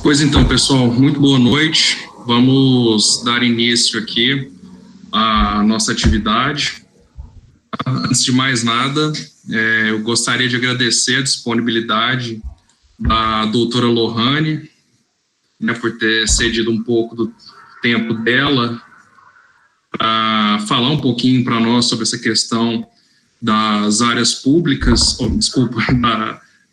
Pois então, pessoal, muito boa noite. Vamos dar início aqui à nossa atividade. Antes de mais nada, eu gostaria de agradecer a disponibilidade da doutora Lohane, né, por ter cedido um pouco do tempo dela para falar um pouquinho para nós sobre essa questão das áreas públicas,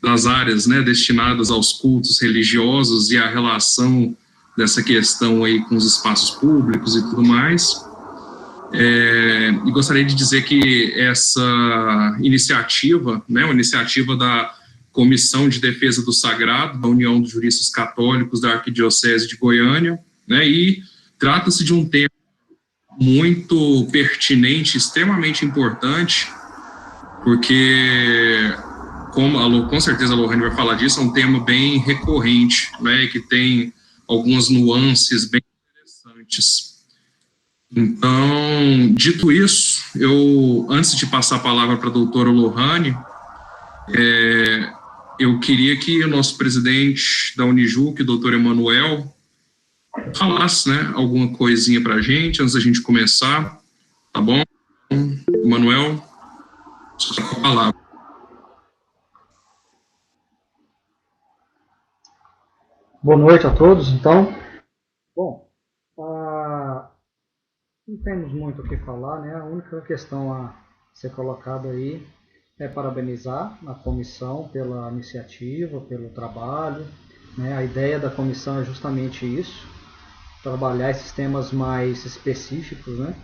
das áreas, né, destinadas aos cultos religiosos e a relação dessa questão aí com os espaços públicos e tudo mais. E gostaria de dizer que essa iniciativa, né, uma iniciativa da Comissão de Defesa do Sagrado, da União dos Juristas Católicos da Arquidiocese de Goiânia, né, e trata-se de um tema muito pertinente, extremamente importante, porque, com certeza a Lohane vai falar disso, é um tema bem recorrente, né, que tem algumas nuances bem interessantes. Então, dito isso, antes de passar a palavra para a doutora Lohane, eu queria que o nosso presidente da Unijuc, o doutor Emanuel, falasse, né, alguma coisinha para a gente, antes da gente começar, tá bom? Emanuel, você está com a palavra. Boa noite a todos, então. Bom, não temos muito o que falar, né? A única questão a ser colocada aí é parabenizar a comissão pela iniciativa, pelo trabalho, né? A ideia da comissão é justamente isso, trabalhar esses temas mais específicos, né?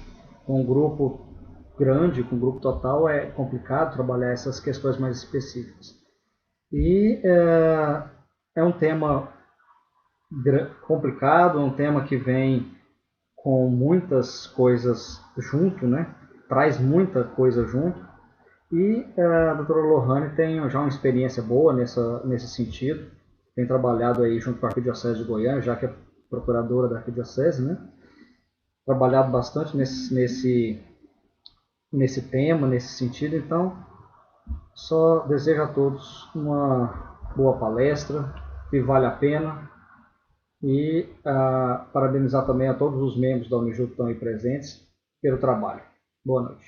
Com um grupo grande, com um grupo total, é complicado trabalhar essas questões mais específicas. E é um tema complicado, é um tema que vem com muitas coisas junto, né? Traz muita coisa junto. E a doutora Lohane tem já uma experiência boa nesse sentido. Tem trabalhado aí junto com a Arquidiocese de Goiânia, já que é procuradora da Arquidiocese, né? Trabalhado bastante nesse tema, nesse sentido. Então, só desejo a todos uma boa palestra, que vale a pena. E parabenizar também a todos os membros da Unijuc que estão aí presentes pelo trabalho. Boa noite.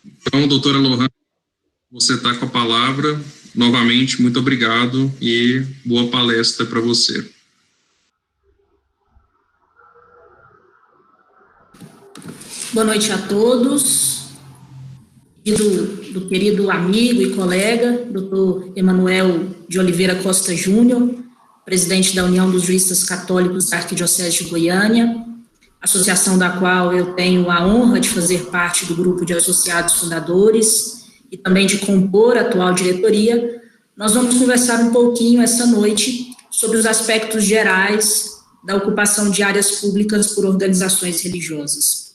Então, doutora Lohane, você está com a palavra. Novamente, muito obrigado e boa palestra para você. Boa noite a todos. Do querido amigo e colega, doutor Emanuel de Oliveira Costa Júnior, presidente da União dos Juristas Católicos da Arquidiocese de Goiânia, associação da qual eu tenho a honra de fazer parte do grupo de associados fundadores e também de compor a atual diretoria. Nós vamos conversar um pouquinho essa noite sobre os aspectos gerais da ocupação de áreas públicas por organizações religiosas.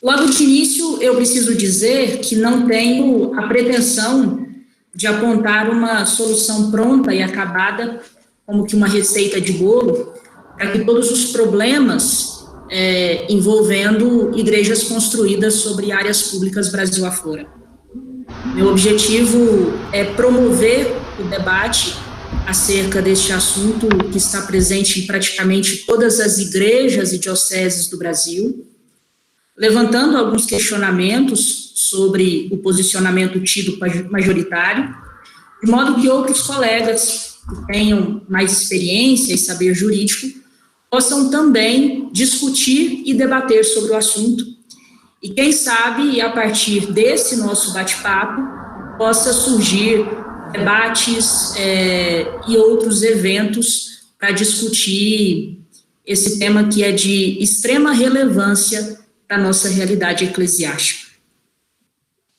Logo de início, eu preciso dizer que não tenho a pretensão de apontar uma solução pronta e acabada, como que uma receita de bolo, para que todos os problemas envolvendo igrejas construídas sobre áreas públicas Brasil afora. Meu objetivo é promover o debate acerca deste assunto que está presente em praticamente todas as igrejas e dioceses do Brasil, levantando alguns questionamentos sobre o posicionamento tido majoritário, de modo que outros colegas que tenham mais experiência e saber jurídico possam também discutir e debater sobre o assunto. E quem sabe, a partir desse nosso bate-papo, possa surgir debates e outros eventos para discutir esse tema que é de extrema relevância para a nossa realidade eclesiástica.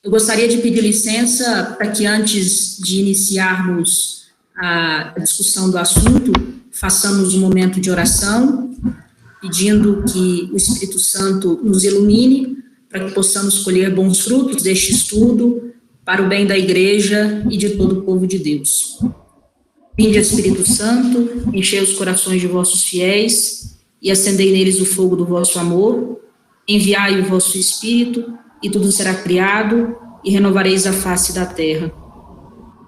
Eu gostaria de pedir licença para que, antes de iniciarmos a discussão do assunto, façamos um momento de oração, pedindo que o Espírito Santo nos ilumine para que possamos colher bons frutos deste estudo para o bem da Igreja e de todo o povo de Deus. Vinde, Espírito Santo, enchei os corações de vossos fiéis e acendei neles o fogo do vosso amor. Enviai o vosso Espírito, e tudo será criado, e renovareis a face da terra.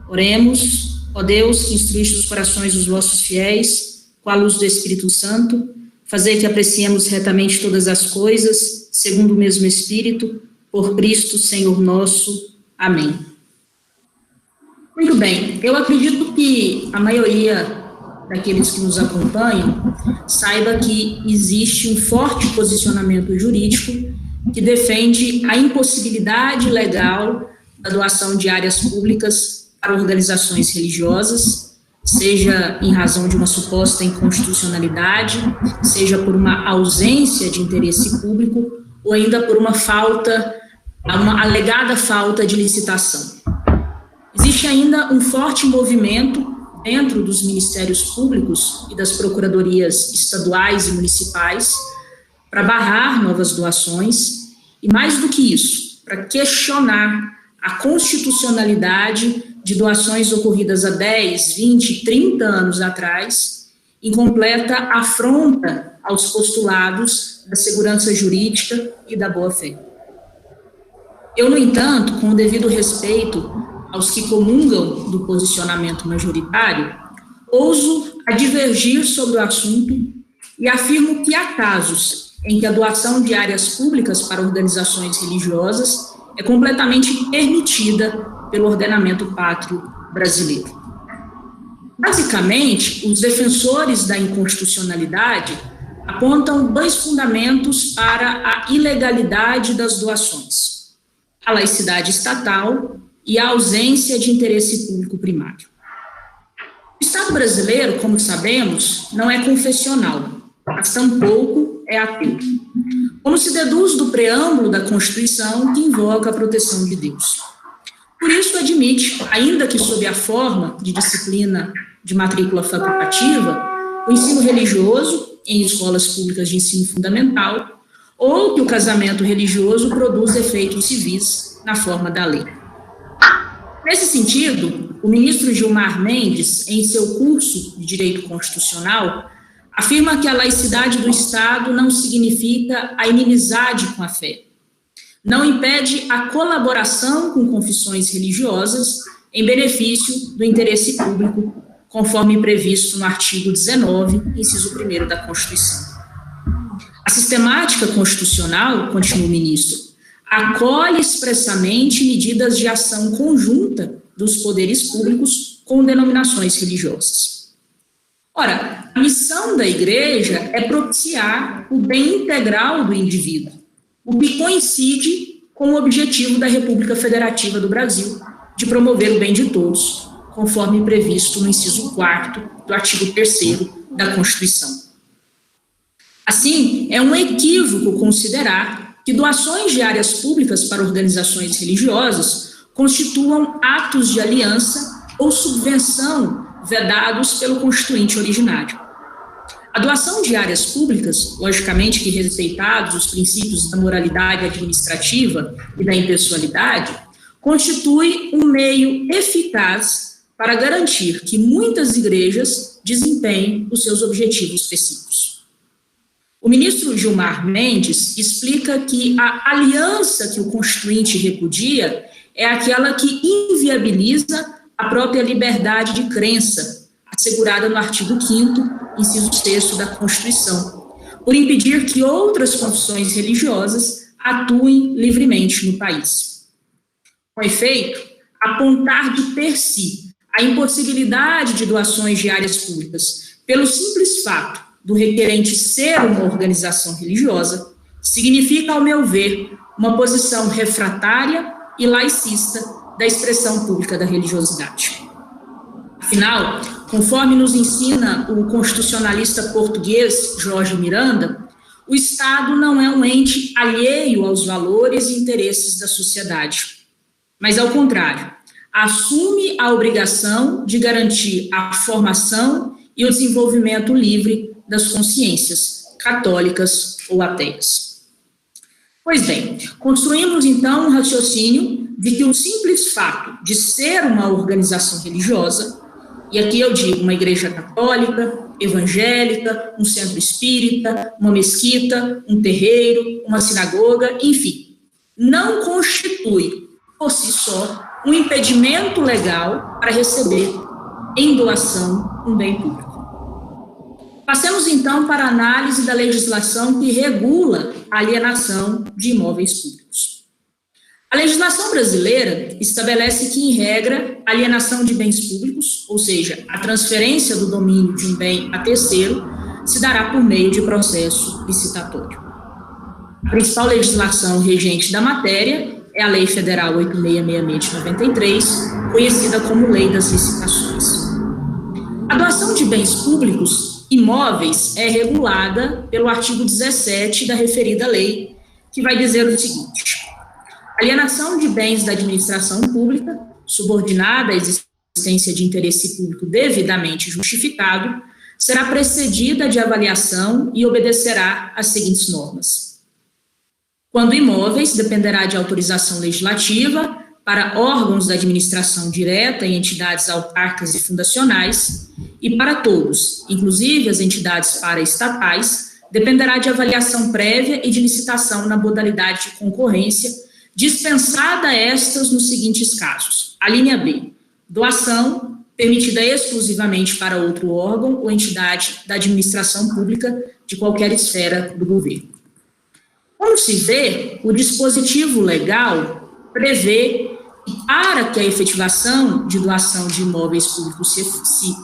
Oremos. Ó Deus, que instruíste os corações dos vossos fiéis, com a luz do Espírito Santo, fazei que apreciemos retamente todas as coisas, segundo o mesmo Espírito, por Cristo, Senhor nosso. Amém. Muito bem, eu acredito que a maioria daqueles que nos acompanham saiba que existe um forte posicionamento jurídico que defende a impossibilidade legal da doação de áreas públicas para organizações religiosas, seja em razão de uma suposta inconstitucionalidade, seja por uma ausência de interesse público ou ainda por uma alegada falta de licitação. Existe ainda um forte movimento dentro dos ministérios públicos e das procuradorias estaduais e municipais para barrar novas doações e, mais do que isso, para questionar a constitucionalidade de doações ocorridas há 10, 20, 30 anos atrás, em completa afronta aos postulados da segurança jurídica e da boa-fé. Eu, no entanto, com o devido respeito aos que comungam do posicionamento majoritário, ouso a divergir sobre o assunto e afirmo que há casos em que a doação de áreas públicas para organizações religiosas é completamente permitida pelo ordenamento pátrio brasileiro. Basicamente, os defensores da inconstitucionalidade apontam dois fundamentos para a ilegalidade das doações: a laicidade estatal e a ausência de interesse público primário. O Estado brasileiro, como sabemos, não é confessional, mas tampouco é ateu, como se deduz do preâmbulo da Constituição, que invoca a proteção de Deus. Por isso, admite, ainda que sob a forma de disciplina de matrícula facultativa, o ensino religioso em escolas públicas de ensino fundamental, ou que o casamento religioso produz efeitos civis na forma da lei. Nesse sentido, o ministro Gilmar Mendes, em seu curso de Direito Constitucional, afirma que a laicidade do Estado não significa a inimizade com a fé, não impede a colaboração com confissões religiosas em benefício do interesse público, conforme previsto no artigo 19, inciso 1º da Constituição. A sistemática constitucional, continua o ministro, acolhe expressamente medidas de ação conjunta dos poderes públicos com denominações religiosas. Ora, a missão da Igreja é propiciar o bem integral do indivíduo, o que coincide com o objetivo da República Federativa do Brasil de promover o bem de todos, conforme previsto no inciso 4º do artigo 3º da Constituição. Assim, é um equívoco considerar que doações de áreas públicas para organizações religiosas constituam atos de aliança ou subvenção vedados pelo Constituinte originário. A doação de áreas públicas, logicamente que respeitados os princípios da moralidade administrativa e da impessoalidade, constitui um meio eficaz para garantir que muitas igrejas desempenhem os seus objetivos específicos. O ministro Gilmar Mendes explica que a aliança que o Constituinte repudia é aquela que inviabiliza a própria liberdade de crença, assegurada no artigo 5º, inciso 6º da Constituição, por impedir que outras confissões religiosas atuem livremente no país. Com efeito, apontar de per si a impossibilidade de doações de áreas públicas pelo simples fato do requerente ser uma organização religiosa significa, ao meu ver, uma posição refratária e laicista da expressão pública da religiosidade. Afinal, conforme nos ensina o constitucionalista português Jorge Miranda, o Estado não é um ente alheio aos valores e interesses da sociedade, mas, ao contrário, assume a obrigação de garantir a formação e o desenvolvimento livre das consciências católicas ou ateias. Pois bem, construímos então um raciocínio de que o simples fato de ser uma organização religiosa, e aqui eu digo uma igreja católica, evangélica, um centro espírita, uma mesquita, um terreiro, uma sinagoga, enfim, não constitui, por si só, um impedimento legal para receber em doação um bem público. Passemos, então, para a análise da legislação que regula a alienação de imóveis públicos. A legislação brasileira estabelece que, em regra, a alienação de bens públicos, ou seja, a transferência do domínio de um bem a terceiro, se dará por meio de processo licitatório. A principal legislação regente da matéria é a Lei Federal 8666 de 93, conhecida como Lei das Licitações. A doação de bens públicos imóveis é regulada pelo artigo 17 da referida lei, que vai dizer o seguinte: alienação de bens da administração pública, subordinada à existência de interesse público devidamente justificado, será precedida de avaliação e obedecerá às seguintes normas. Quando imóveis, dependerá de autorização legislativa para órgãos da administração direta e entidades autárquicas e fundacionais, e para todos, inclusive as entidades paraestatais, dependerá de avaliação prévia e de licitação na modalidade de concorrência, dispensada estas nos seguintes casos. A linha B, doação permitida exclusivamente para outro órgão ou entidade da administração pública de qualquer esfera do governo. Como se vê, o dispositivo legal prevê que, para que a efetivação de doação de imóveis públicos se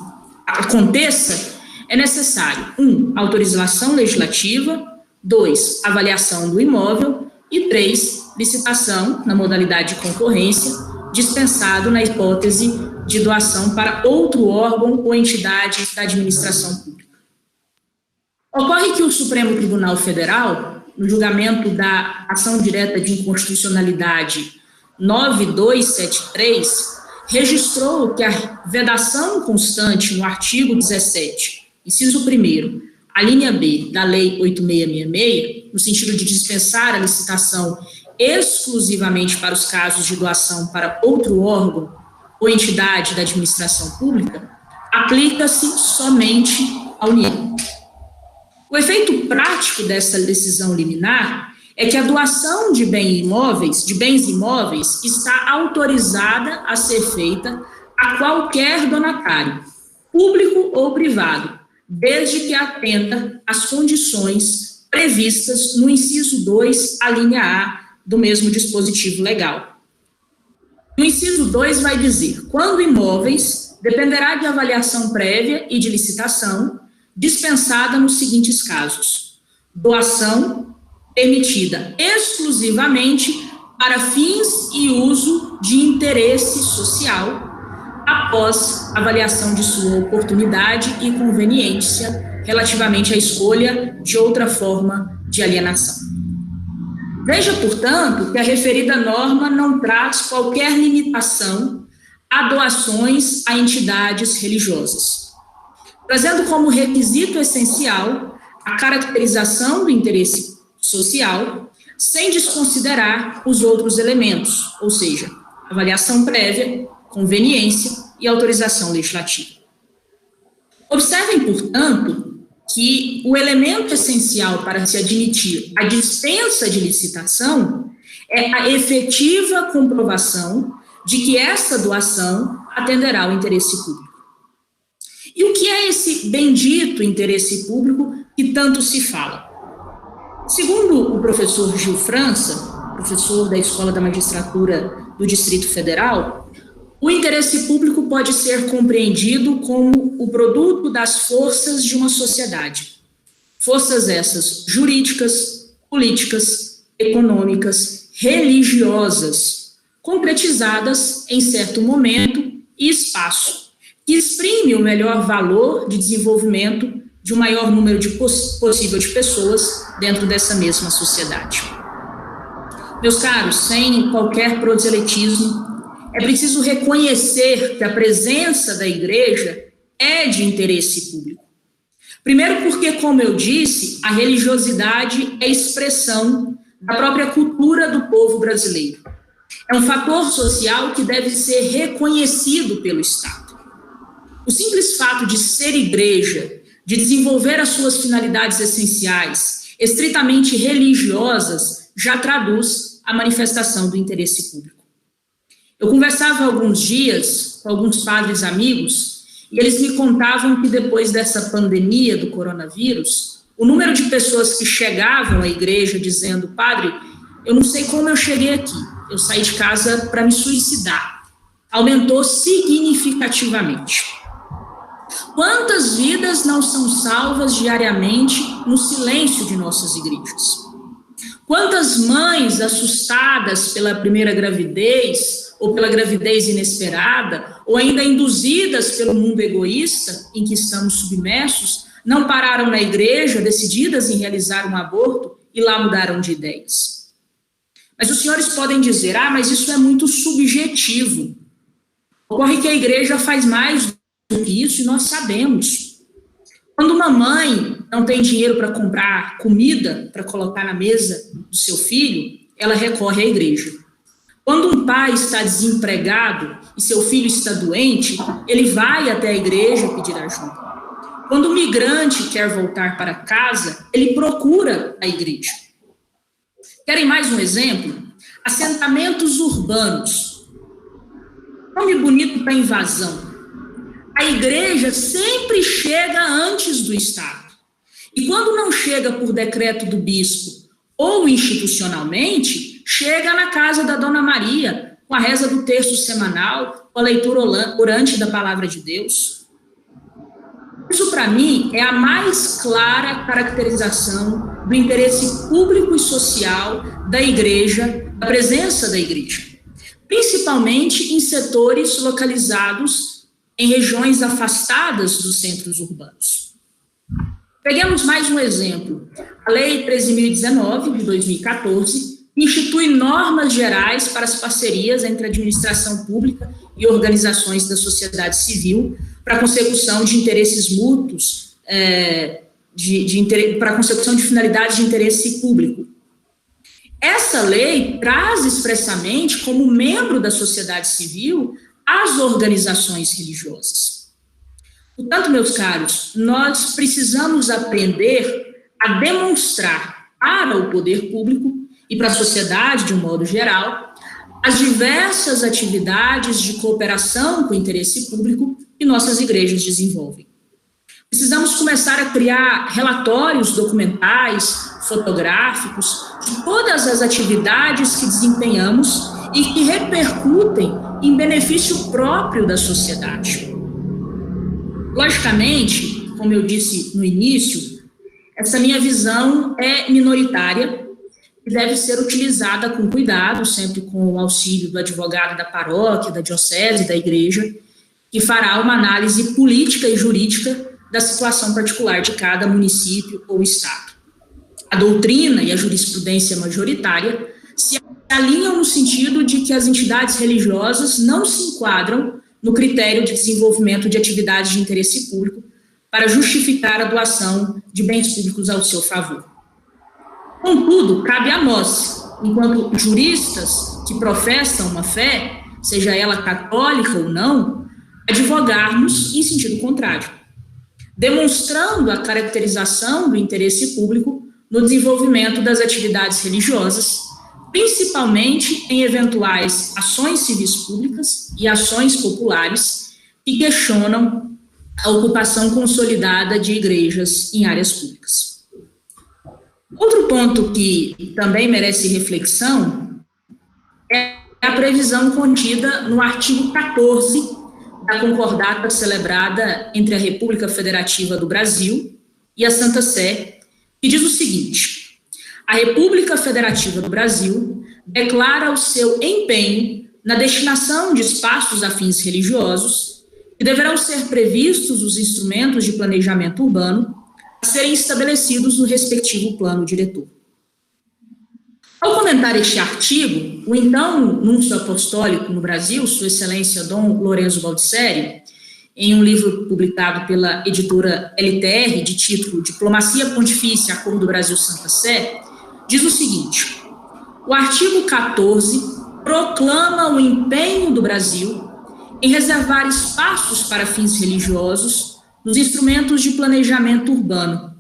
aconteça, é necessário 1. Autorização legislativa, 2. Avaliação do imóvel e 3. Licitação na modalidade de concorrência, dispensado na hipótese de doação para outro órgão ou entidade da administração pública. Ocorre que o Supremo Tribunal Federal, no julgamento da ação direta de inconstitucionalidade 9273, registrou que a vedação constante no artigo 17, inciso 1º, a linha B da Lei 8666, no sentido de dispensar a licitação exclusivamente para os casos de doação para outro órgão ou entidade da administração pública, aplica-se somente à União. O efeito prático dessa decisão liminar é que a doação de bens imóveis está autorizada a ser feita a qualquer donatário, público ou privado, desde que atenda às condições previstas no inciso 2, a linha A do mesmo dispositivo legal. O inciso 2 vai dizer: quando imóveis, dependerá de avaliação prévia e de licitação, dispensada nos seguintes casos: doação permitida exclusivamente para fins e uso de interesse social, após avaliação de sua oportunidade e conveniência relativamente à escolha de outra forma de alienação. Veja, portanto, que a referida norma não traz qualquer limitação a doações a entidades religiosas, trazendo como requisito essencial a caracterização do interesse social, sem desconsiderar os outros elementos, ou seja, avaliação prévia, conveniência e autorização legislativa. Observem, portanto, que o elemento essencial para se admitir a dispensa de licitação é a efetiva comprovação de que essa doação atenderá ao interesse público. E o que é esse bendito interesse público que tanto se fala? Segundo o professor Gil França, professor da Escola da Magistratura do Distrito Federal, o interesse público pode ser compreendido como o produto das forças de uma sociedade. Forças essas jurídicas, políticas, econômicas, religiosas, concretizadas em certo momento e espaço, que exprime o melhor valor de desenvolvimento de um maior número possível de pessoas dentro dessa mesma sociedade. Meus caros, sem qualquer proselitismo, é preciso reconhecer que a presença da igreja é de interesse público. Primeiro porque, como eu disse, a religiosidade é expressão da própria cultura do povo brasileiro. É um fator social que deve ser reconhecido pelo Estado. O simples fato de ser igreja, de desenvolver as suas finalidades essenciais, estritamente religiosas, já traduz a manifestação do interesse público. Eu conversava há alguns dias com alguns padres amigos e eles me contavam que depois dessa pandemia do coronavírus, o número de pessoas que chegavam à igreja dizendo: padre, eu não sei como eu cheguei aqui, eu saí de casa para me suicidar, aumentou significativamente. Quantas vidas não são salvas diariamente no silêncio de nossas igrejas? Quantas mães assustadas pela primeira gravidez, ou pela gravidez inesperada, ou ainda induzidas pelo mundo egoísta em que estamos submersos, não pararam na igreja, decididas em realizar um aborto, e lá mudaram de ideias? Mas os senhores podem dizer: mas isso é muito subjetivo. Ocorre que a igreja faz mais do que isso, e nós sabemos. Quando uma mãe não tem dinheiro para comprar comida para colocar na mesa do seu filho, ela recorre à igreja. Quando um pai está desempregado e seu filho está doente, ele vai até a igreja pedir ajuda. Quando um migrante quer voltar para casa, ele procura a igreja. Querem mais um exemplo? Assentamentos urbanos. Nome bonito para invasão. A igreja sempre chega antes do Estado. E quando não chega por decreto do bispo ou institucionalmente, chega na casa da Dona Maria, com a reza do terço semanal, com a leitura orante da palavra de Deus. Isso, para mim, é a mais clara caracterização do interesse público e social da igreja, da presença da igreja, principalmente em setores localizados em regiões afastadas dos centros urbanos. Peguemos mais um exemplo. A Lei 13.019, de 2014, institui normas gerais para as parcerias entre a administração pública e organizações da sociedade civil para a consecução de interesses mútuos, para a consecução de finalidades de interesse público. Essa lei traz expressamente, como membro da sociedade civil, as organizações religiosas. Portanto, meus caros, nós precisamos aprender a demonstrar para o poder público e para a sociedade, de um modo geral, as diversas atividades de cooperação com o interesse público que nossas igrejas desenvolvem. Precisamos começar a criar relatórios documentais, fotográficos, de todas as atividades que desempenhamos e que repercutem em benefício próprio da sociedade. Logicamente, como eu disse no início, essa minha visão é minoritária e deve ser utilizada com cuidado, sempre com o auxílio do advogado da paróquia, da diocese, da igreja, que fará uma análise política e jurídica da situação particular de cada município ou estado. A doutrina e a jurisprudência majoritária se alinham no sentido de que as entidades religiosas não se enquadram no critério de desenvolvimento de atividades de interesse público para justificar a doação de bens públicos ao seu favor. Contudo, cabe a nós, enquanto juristas que professam uma fé, seja ela católica ou não, advogarmos em sentido contrário, demonstrando a caracterização do interesse público no desenvolvimento das atividades religiosas, principalmente em eventuais ações civis públicas e ações populares que questionam a ocupação consolidada de igrejas em áreas públicas. Outro ponto que também merece reflexão é a previsão contida no artigo 14 da concordata celebrada entre a República Federativa do Brasil e a Santa Sé, que diz o seguinte: a República Federativa do Brasil declara o seu empenho na destinação de espaços a fins religiosos e deverão ser previstos os instrumentos de planejamento urbano a serem estabelecidos no respectivo plano diretor. Ao comentar este artigo, o então Núncio Apostólico no Brasil, Sua Excelência Dom Lorenzo Baldisseri, em um livro publicado pela editora LTR, de título Diplomacia Pontifícia, Acordo do Brasil-Santa Sé, diz o seguinte: o artigo 14 proclama o empenho do Brasil em reservar espaços para fins religiosos nos instrumentos de planejamento urbano.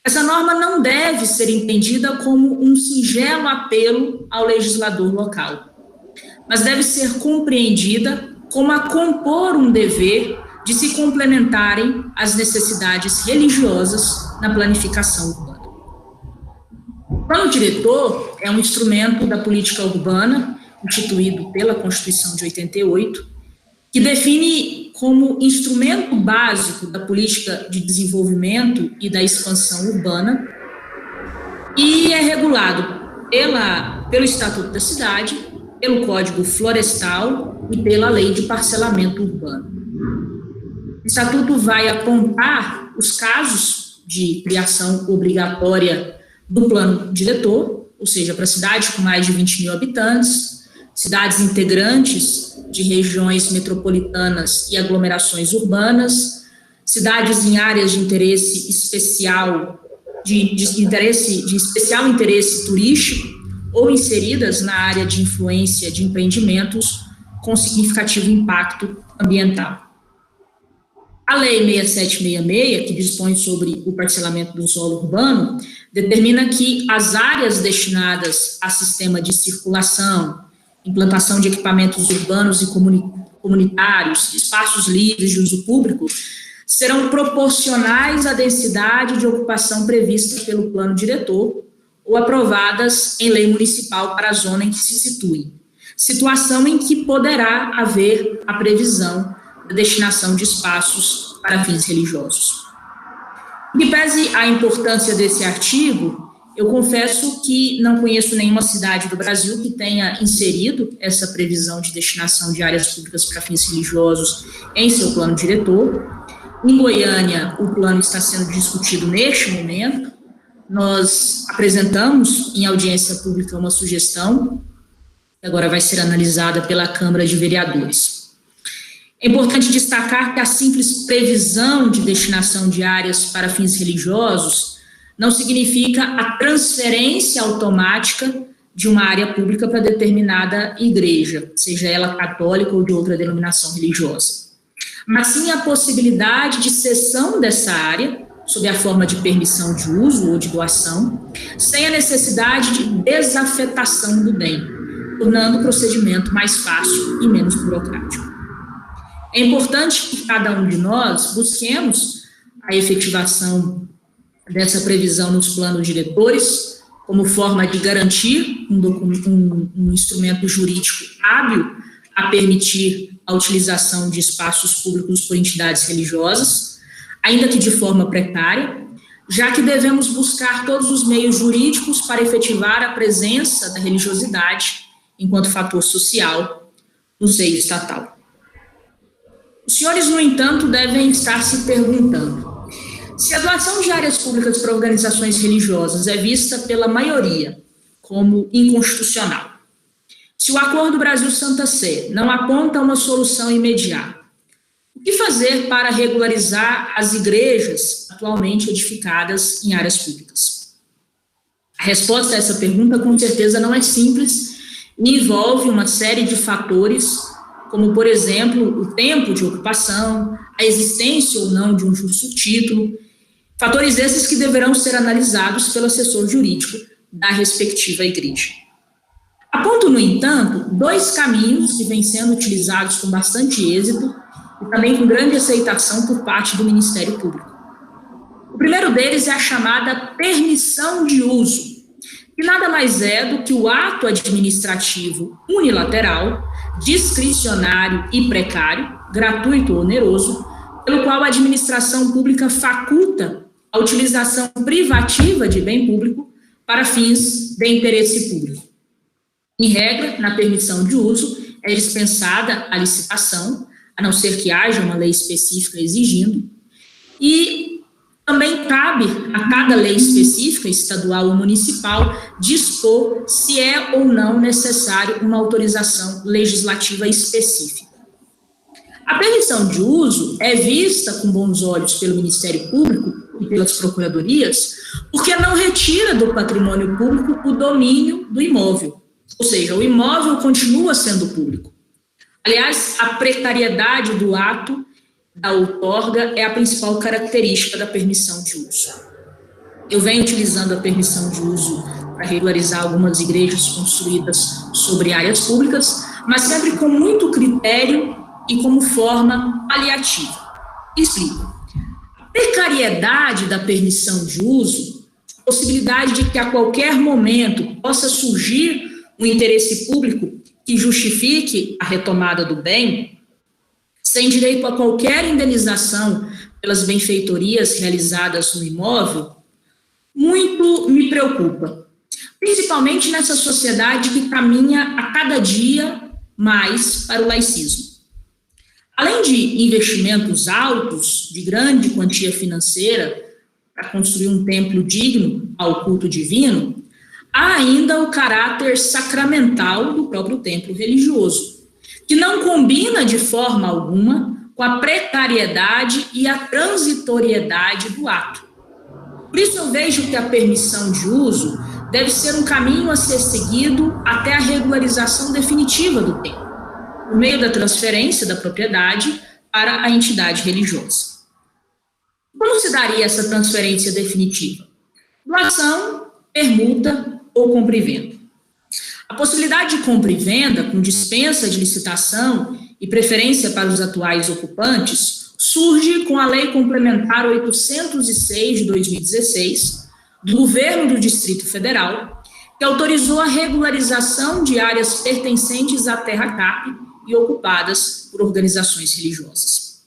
Essa norma não deve ser entendida como um singelo apelo ao legislador local, mas deve ser compreendida como a compor um dever de se complementarem as necessidades religiosas na planificação urbana. O plano diretor é um instrumento da política urbana, instituído pela Constituição de 88, que define como instrumento básico da política de desenvolvimento e da expansão urbana, e é regulado pelo Estatuto da Cidade, pelo Código Florestal e pela Lei de Parcelamento Urbano. O Estatuto vai apontar os casos de criação obrigatória do plano diretor, ou seja, para cidades com mais de 20 mil habitantes, cidades integrantes de regiões metropolitanas e aglomerações urbanas, cidades em áreas de interesse especial, de especial interesse turístico ou inseridas na área de influência de empreendimentos com significativo impacto ambiental. A Lei 6766, que dispõe sobre o parcelamento do solo urbano, determina que as áreas destinadas a sistema de circulação, implantação de equipamentos urbanos e comunitários, espaços livres de uso público, serão proporcionais à densidade de ocupação prevista pelo plano diretor ou aprovadas em lei municipal para a zona em que se situem, situação em que poderá haver a previsão da destinação de espaços para fins religiosos. Em que pese a importância desse artigo, eu confesso que não conheço nenhuma cidade do Brasil que tenha inserido essa previsão de destinação de áreas públicas para fins religiosos em seu plano diretor. Em Goiânia, o plano está sendo discutido neste momento. Nós apresentamos em audiência pública uma sugestão, que agora vai ser analisada pela Câmara de Vereadores. É importante destacar que a simples previsão de destinação de áreas para fins religiosos não significa a transferência automática de uma área pública para determinada igreja, seja ela católica ou de outra denominação religiosa, mas sim a possibilidade de cessão dessa área, sob a forma de permissão de uso ou de doação, sem a necessidade de desafetação do bem, tornando o procedimento mais fácil e menos burocrático. É importante que cada um de nós busquemos a efetivação dessa previsão nos planos diretores, como forma de garantir um instrumento jurídico hábil a permitir a utilização de espaços públicos por entidades religiosas, ainda que de forma precária, já que devemos buscar todos os meios jurídicos para efetivar a presença da religiosidade enquanto fator social no seio estatal. Os senhores, no entanto, devem estar se perguntando: se a doação de áreas públicas para organizações religiosas é vista pela maioria como inconstitucional, se o Acordo Brasil-Santa Sé não aponta uma solução imediata, o que fazer para regularizar as igrejas atualmente edificadas em áreas públicas? A resposta a essa pergunta, com certeza, não é simples e envolve uma série de fatores, como, por exemplo, o tempo de ocupação, a existência ou não de um justo título, fatores esses que deverão ser analisados pelo assessor jurídico da respectiva igreja. Aponto, no entanto, dois caminhos que vêm sendo utilizados com bastante êxito e também com grande aceitação por parte do Ministério Público. O primeiro deles é a chamada permissão de uso, que nada mais é do que o ato administrativo unilateral, discricionário e precário, gratuito ou oneroso, pelo qual a administração pública faculta a utilização privativa de bem público para fins de interesse público. Em regra, na permissão de uso, é dispensada a licitação, a não ser que haja uma lei específica exigindo, e também cabe a cada lei específica, estadual ou municipal, dispor se é ou não necessário uma autorização legislativa específica. A permissão de uso é vista com bons olhos pelo Ministério Público e pelas procuradorias, porque não retira do patrimônio público o domínio do imóvel, ou seja, o imóvel continua sendo público. Aliás, a precariedade do ato da outorga é a principal característica da permissão de uso. Eu venho utilizando a permissão de uso para regularizar algumas igrejas construídas sobre áreas públicas, mas sempre com muito critério e como forma paliativa. Explico. A precariedade da permissão de uso, a possibilidade de que a qualquer momento possa surgir um interesse público que justifique a retomada do bem, sem direito a qualquer indenização pelas benfeitorias realizadas no imóvel, muito me preocupa, principalmente nessa sociedade que caminha a cada dia mais para o laicismo. Além de investimentos altos, de grande quantia financeira, para construir um templo digno ao culto divino, há ainda o caráter sacramental do próprio templo religioso, que não combina de forma alguma com a precariedade e a transitoriedade do ato. Por isso eu vejo que a permissão de uso deve ser um caminho a ser seguido até a regularização definitiva do templo, por meio da transferência da propriedade para a entidade religiosa. Como se daria essa transferência definitiva? Doação, permuta ou compra e venda. A possibilidade de compra e venda, com dispensa de licitação e preferência para os atuais ocupantes, surge com a Lei Complementar 806 de 2016, do Governo do Distrito Federal, que autorizou a regularização de áreas pertencentes à terra CAP e ocupadas por organizações religiosas.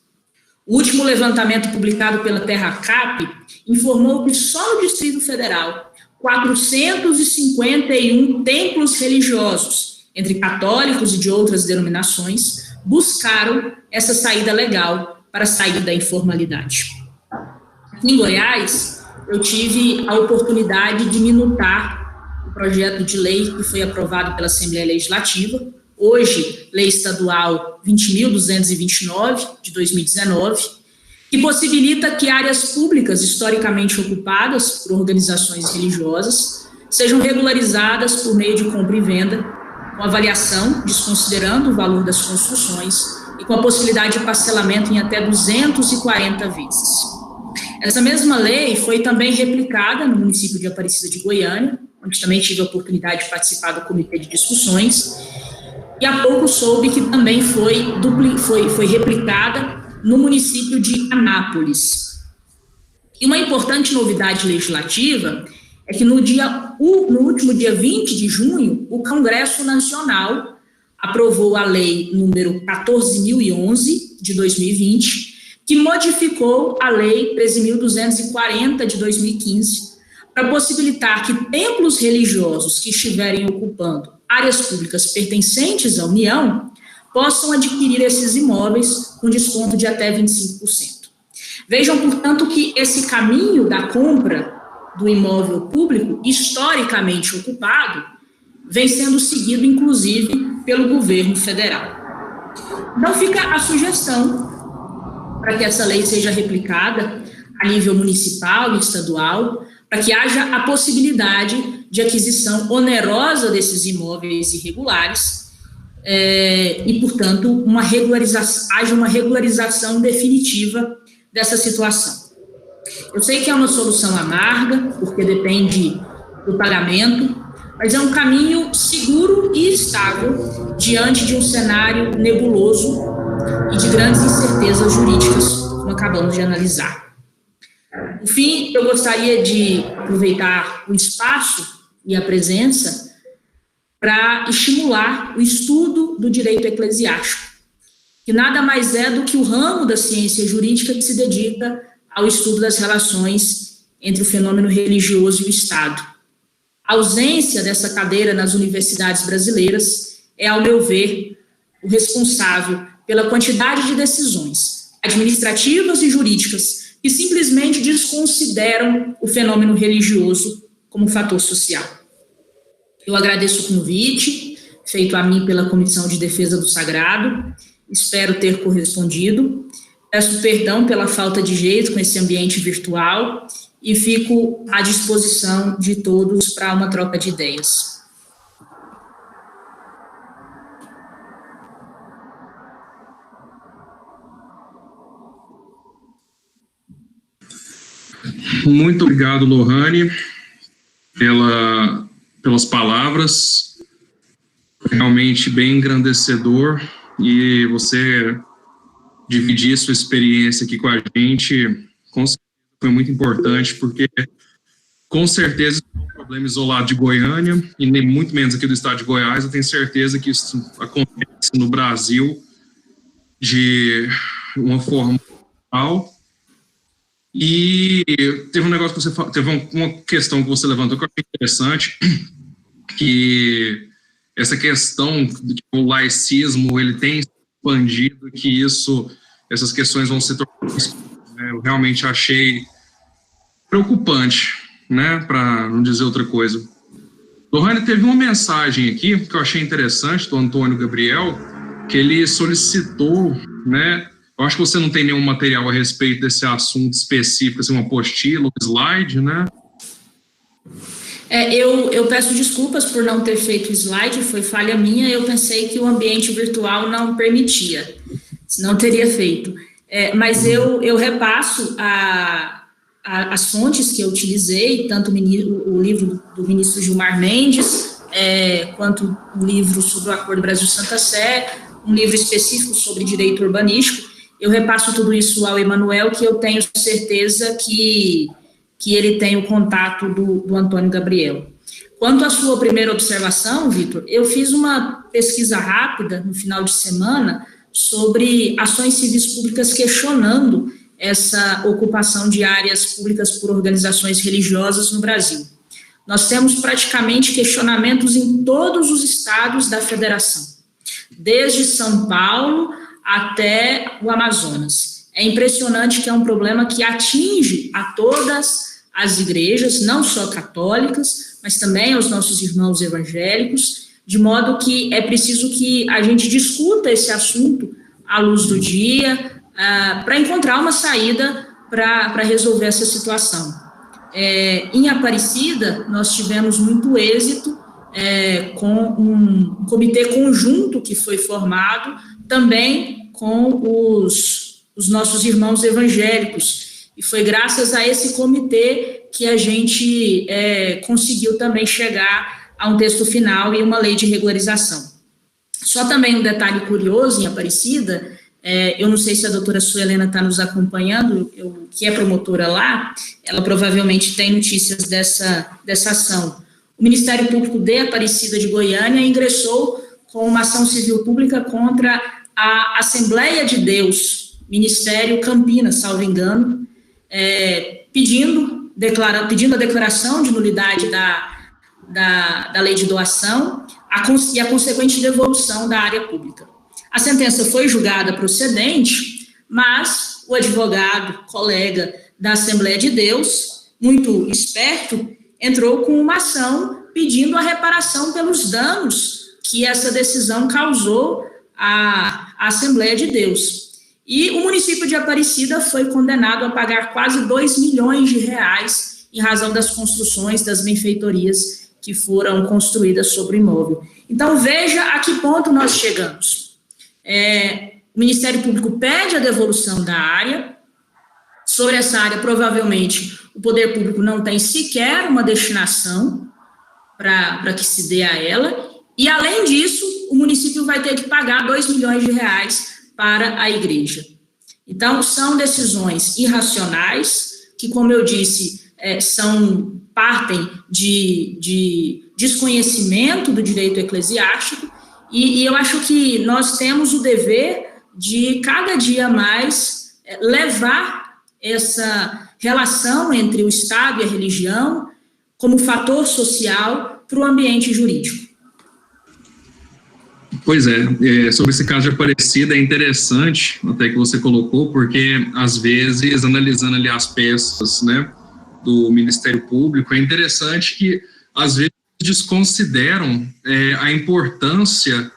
O último levantamento publicado pela Terra CAP informou que só no Distrito Federal 451 templos religiosos, entre católicos e de outras denominações, buscaram essa saída legal para sair da informalidade. Aqui em Goiás, eu tive a oportunidade de minutar o projeto de lei que foi aprovado pela Assembleia Legislativa, hoje, Lei Estadual 20.229, de 2019, que possibilita que áreas públicas historicamente ocupadas por organizações religiosas sejam regularizadas por meio de compra e venda, com avaliação, desconsiderando o valor das construções, e com a possibilidade de parcelamento em até 240 vezes. Essa mesma lei foi também replicada no município de Aparecida de Goiânia, onde também tive a oportunidade de participar do comitê de discussões, e há pouco soube que também foi replicada no município de Anápolis. E uma importante novidade legislativa é que no último dia 20 de junho, o Congresso Nacional aprovou a Lei número 14.011, de 2020, que modificou a Lei 13.240, de 2015, para possibilitar que templos religiosos que estiverem ocupando áreas públicas pertencentes à União possam adquirir esses imóveis com desconto de até 25%. Vejam, portanto, que esse caminho da compra do imóvel público, historicamente ocupado, vem sendo seguido, inclusive, pelo governo federal. Então, fica a sugestão para que essa lei seja replicada a nível municipal e estadual, para que haja a possibilidade de aquisição onerosa desses imóveis irregulares e, portanto, haja uma regularização definitiva dessa situação. Eu sei que é uma solução amarga, porque depende do pagamento, mas é um caminho seguro e estável diante de um cenário nebuloso e de grandes incertezas jurídicas, como acabamos de analisar. Por fim, eu gostaria de aproveitar o espaço e a presença para estimular o estudo do direito eclesiástico, que nada mais é do que o ramo da ciência jurídica que se dedica ao estudo das relações entre o fenômeno religioso e o Estado. A ausência dessa cadeira nas universidades brasileiras é, ao meu ver, o responsável pela quantidade de decisões administrativas e jurídicas que simplesmente desconsideram o fenômeno religioso como fator social. Eu agradeço o convite feito a mim pela Comissão de Defesa do Sagrado, espero ter correspondido, peço perdão pela falta de jeito com esse ambiente virtual e fico à disposição de todos para uma troca de ideias. Muito obrigado, Lohane, pelas palavras, realmente bem engrandecedor, e você dividir sua experiência aqui com a gente. Com certeza foi muito importante, porque com certeza é um problema isolado de Goiânia, e nem muito menos aqui do estado de Goiás. Eu tenho certeza que isso acontece no Brasil de uma forma geral. E teve um negócio que você falou, teve uma questão que você levantou que eu achei interessante, que essa questão de que o laicismo ele tem expandido, que essas questões vão se tornar, né? Eu realmente achei preocupante, né, para não dizer outra coisa. Lohane, teve uma mensagem aqui que eu achei interessante, do Antônio Gabriel, que ele solicitou, né, eu acho que você não tem nenhum material a respeito desse assunto específico, assim, uma apostila, um slide, né? Eu peço desculpas por não ter feito o slide, foi falha minha, eu pensei que o ambiente virtual não permitia, senão teria feito. Mas eu repasso as fontes que eu utilizei, tanto o livro do ministro Gilmar Mendes, quanto o livro sobre o Acordo Brasil-Santa Sé, um livro específico sobre direito urbanístico. Eu repasso tudo isso ao Emanuel, que eu tenho certeza que ele tem o contato do Antônio Gabriel. Quanto à sua primeira observação, Vitor, eu fiz uma pesquisa rápida no final de semana sobre ações civis públicas questionando essa ocupação de áreas públicas por organizações religiosas no Brasil. Nós temos praticamente questionamentos em todos os estados da federação, desde São Paulo até o Amazonas. É impressionante que é um problema que atinge a todas as igrejas, não só católicas, mas também aos nossos irmãos evangélicos, de modo que é preciso que a gente discuta esse assunto à luz do dia, para encontrar uma saída para resolver essa situação. Em Aparecida, nós tivemos muito êxito com um comitê conjunto que foi formado, também com os nossos irmãos evangélicos, e foi graças a esse comitê que a gente conseguiu também chegar a um texto final e uma lei de regularização. Só também um detalhe curioso em Aparecida, eu não sei se a doutora Suelena está nos acompanhando, que é promotora lá, ela provavelmente tem notícias dessa ação. O Ministério Público de Aparecida de Goiânia ingressou com uma ação civil pública contra a Assembleia de Deus, Ministério Campinas, salvo engano, pedindo a declaração de nulidade da lei de doação e a consequente devolução da área pública. A sentença foi julgada procedente, mas o advogado, colega da Assembleia de Deus, muito esperto, entrou com uma ação pedindo a reparação pelos danos que essa decisão causou à Assembleia de Deus. E o município de Aparecida foi condenado a pagar quase 2 milhões de reais em razão das construções, das benfeitorias que foram construídas sobre o imóvel. Então, veja a que ponto nós chegamos. O Ministério Público pede a devolução da área. Sobre essa área, provavelmente, o poder público não tem sequer uma destinação para que se dê a ela. E, além disso, o município vai ter que pagar 2 milhões de reais para a igreja. Então, são decisões irracionais, que, como eu disse, partem de desconhecimento do direito eclesiástico, e eu acho que nós temos o dever de, cada dia mais, levar essa relação entre o Estado e a religião como fator social para o ambiente jurídico. Pois sobre esse caso de Aparecida é interessante, até que você colocou, porque, às vezes, analisando ali as peças, né, do Ministério Público, é interessante que, às vezes, desconsideram a importância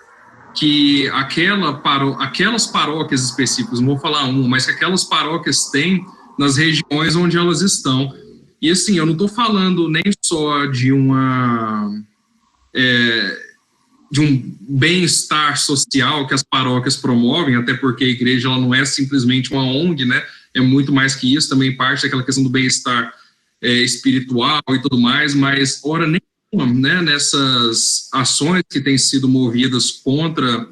que aquelas paróquias específicas, não vou falar mas que aquelas paróquias têm nas regiões onde elas estão. E, assim, eu não estou falando nem só de um bem-estar social que as paróquias promovem, até porque a igreja ela não é simplesmente uma ONG, né? É muito mais que isso, também parte daquela questão do bem-estar espiritual e tudo mais, mas, ora, nenhuma, né, nessas ações que têm sido movidas contra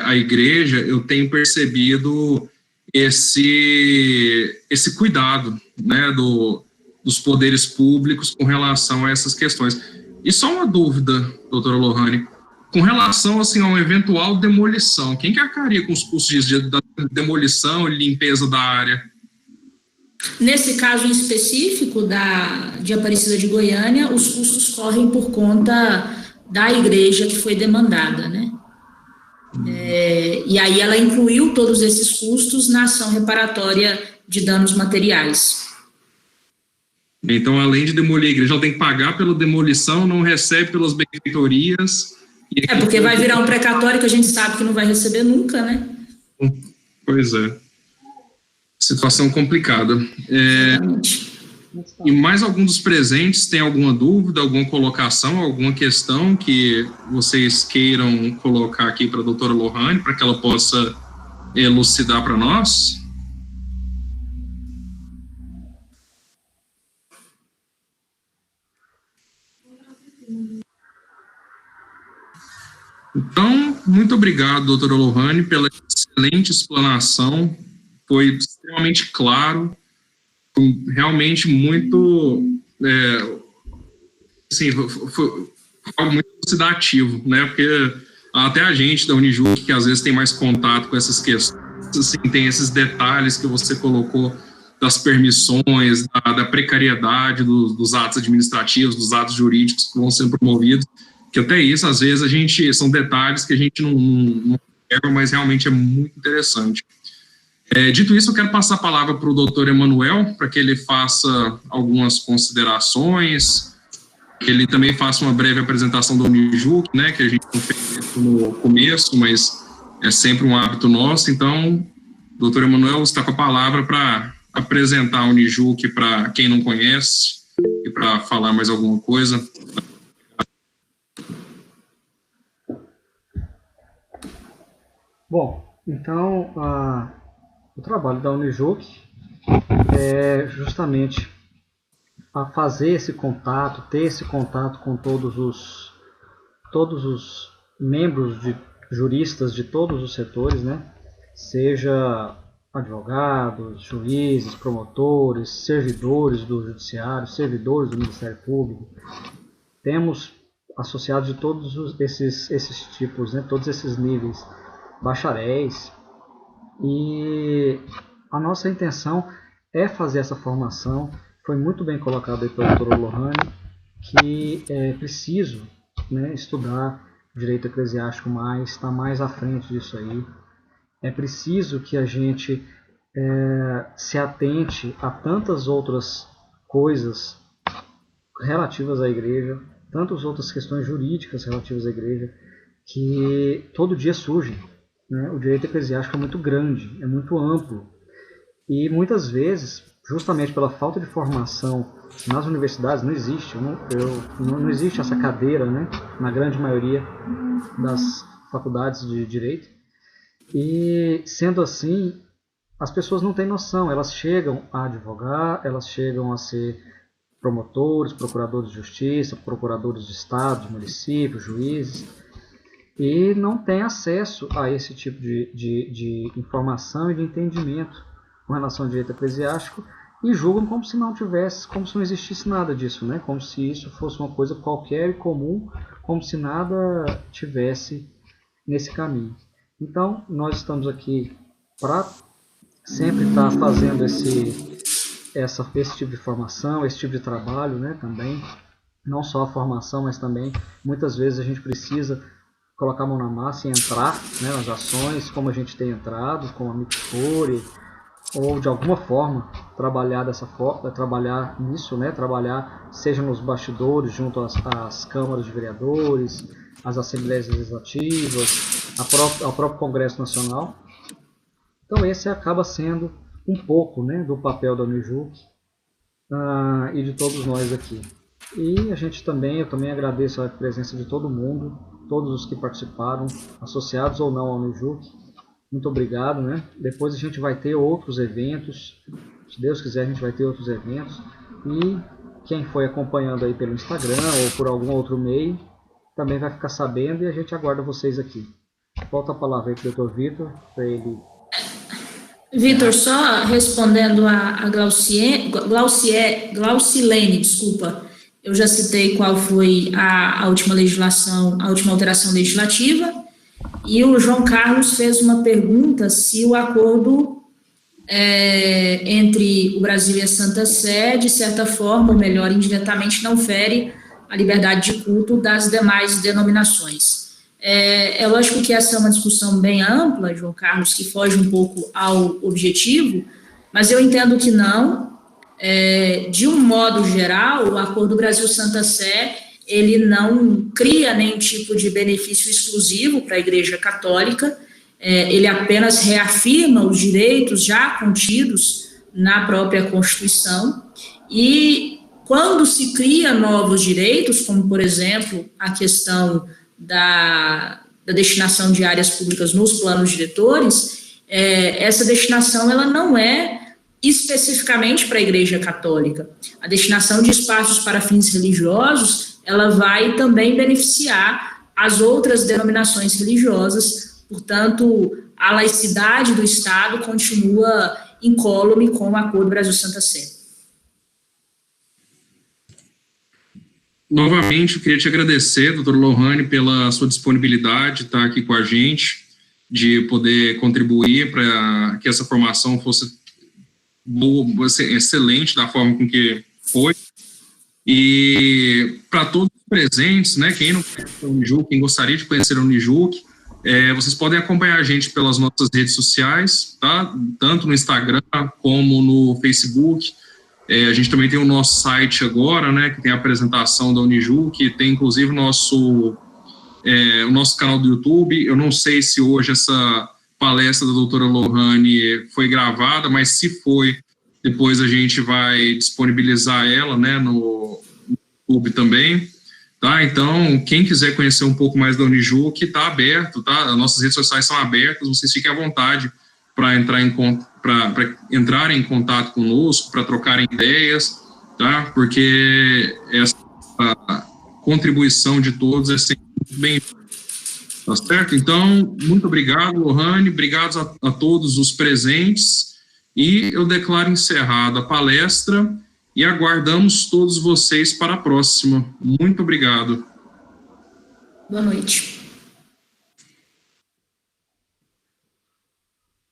a igreja, eu tenho percebido esse cuidado, né, dos poderes públicos com relação a essas questões. E só uma dúvida, doutora Lohane, com relação assim, a uma eventual demolição, quem que arcaria com os custos da demolição e limpeza da área? Nesse caso em específico de Aparecida de Goiânia, os custos correm por conta da igreja que foi demandada, né? E aí ela incluiu todos esses custos na ação reparatória de danos materiais. Então, além de demolir a igreja, ela tem que pagar pela demolição, não recebe pelas benfeitorias. Porque vai virar um precatório que a gente sabe que não vai receber nunca, né? Pois é. Situação complicada. Exatamente. E mais algum dos presentes tem alguma dúvida, alguma colocação, alguma questão que vocês queiram colocar aqui para a doutora Lohane, para que ela possa elucidar para nós? Então, muito obrigado, doutora Lohane, pela excelente explanação. Foi extremamente claro, realmente muito, assim, foi algo muito elucidativo, né? Porque até a gente da Unijuc, que às vezes tem mais contato com essas questões, assim, tem esses detalhes que você colocou das permissões, da precariedade dos atos administrativos, dos atos jurídicos que vão sendo promovidos, que até isso, às vezes, são detalhes que a gente não pega, mas realmente é muito interessante. Dito isso, eu quero passar a palavra para o doutor Emanuel, para que ele faça algumas considerações, que ele também faça uma breve apresentação da Unijuc, né, que a gente não fez isso no começo, mas é sempre um hábito nosso. Então, doutor Emanuel, você está com a palavra para apresentar a Unijuc para quem não conhece e para falar mais alguma coisa. Bom, então, o trabalho da Unijuc é justamente a fazer esse contato, ter esse contato com todos os membros juristas de todos os setores, né? Seja advogados, juízes, promotores, servidores do judiciário, servidores do Ministério Público. Temos associados de todos esses tipos, né? Todos esses níveis, bacharéis, e a nossa intenção é fazer essa formação. Foi muito bem colocado aí pela doutora Lohane, que é preciso, né, estudar direito eclesiástico mais, estar mais à frente disso aí. É preciso que a gente se atente a tantas outras coisas relativas à igreja, tantas outras questões jurídicas relativas à igreja, que todo dia surgem. Né? O direito eclesiástico é muito grande, é muito amplo, e muitas vezes, justamente pela falta de formação nas universidades, não existe, não existe essa cadeira, né, na grande maioria das faculdades de direito, e sendo assim, as pessoas não têm noção, elas chegam a advogar, elas chegam a ser promotores, procuradores de justiça, procuradores de estado, de município, juízes, e não têm acesso a esse tipo de informação e de entendimento com relação ao direito eclesiástico, e julgam como se não tivesse, como se não existisse nada disso, né? Como se isso fosse uma coisa qualquer e comum, como se nada tivesse nesse caminho. Então, nós estamos aqui para sempre estar fazendo esse tipo de formação, esse tipo de trabalho, né? Também, não só a formação, mas também, muitas vezes a gente precisa colocar a mão na massa e entrar, né, nas ações, como a gente tem entrado, com a Mixcore, ou de alguma forma trabalhar dessa forma, trabalhar nisso, né, trabalhar seja nos bastidores, junto às câmaras de vereadores, às assembleias legislativas, ao próprio Congresso Nacional. Então esse acaba sendo um pouco, né, do papel da Unijuc e de todos nós aqui. E eu também agradeço a presença de todo mundo, todos os que participaram, associados ou não ao Unijuc. Muito obrigado, né? Depois a gente vai ter outros eventos, se Deus quiser a gente vai ter outros eventos, e quem foi acompanhando aí pelo Instagram ou por algum outro meio, também vai ficar sabendo, e a gente aguarda vocês aqui. Volta a palavra aí para o doutor Vitor, para ele... Vitor, só respondendo a Glaucilene, desculpa, eu já citei qual foi a última legislação, a última alteração legislativa, e o João Carlos fez uma pergunta se o acordo entre o Brasil e a Santa Sé, de certa forma, ou melhor, indiretamente, não fere a liberdade de culto das demais denominações. É lógico que essa é uma discussão bem ampla, João Carlos, que foge um pouco ao objetivo, mas eu entendo que não. De um modo geral, o Acordo Brasil-Santa Sé, ele não cria nenhum tipo de benefício exclusivo para a Igreja Católica, ele apenas reafirma os direitos já contidos na própria Constituição, e quando se cria novos direitos, como, por exemplo, a questão da destinação de áreas públicas nos planos diretores, essa destinação ela não é especificamente para a Igreja Católica. A destinação de espaços para fins religiosos, ela vai também beneficiar as outras denominações religiosas, portanto, a laicidade do Estado continua incólume com o Acordo Brasil-Santa Sé. Novamente, eu queria te agradecer, doutor Lohane, pela sua disponibilidade de estar aqui com a gente, de poder contribuir para que essa formação fosse boa, excelente da forma com que foi. E para todos os presentes, né, quem não conhece a Unijuc, quem gostaria de conhecer a Unijuc, vocês podem acompanhar a gente pelas nossas redes sociais, tá? Tanto no Instagram como no Facebook. A gente também tem o nosso site agora, né, que tem a apresentação da Unijuc, que tem inclusive o nosso canal do YouTube. Eu não sei se hoje essa palestra da doutora Lohane foi gravada, mas se foi, depois a gente vai disponibilizar ela, né, no YouTube também, tá? Então, quem quiser conhecer um pouco mais da Unijuc, está aberto, tá? As nossas redes sociais são abertas, vocês fiquem à vontade para entrarem em contato conosco, para trocarem ideias, tá? Porque essa contribuição de todos é sempre muito bem-vinda, tá certo? Então, muito obrigado, Lohane, obrigado a todos os presentes, e eu declaro encerrada a palestra e aguardamos todos vocês para a próxima. Muito obrigado. Boa noite.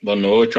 Boa noite.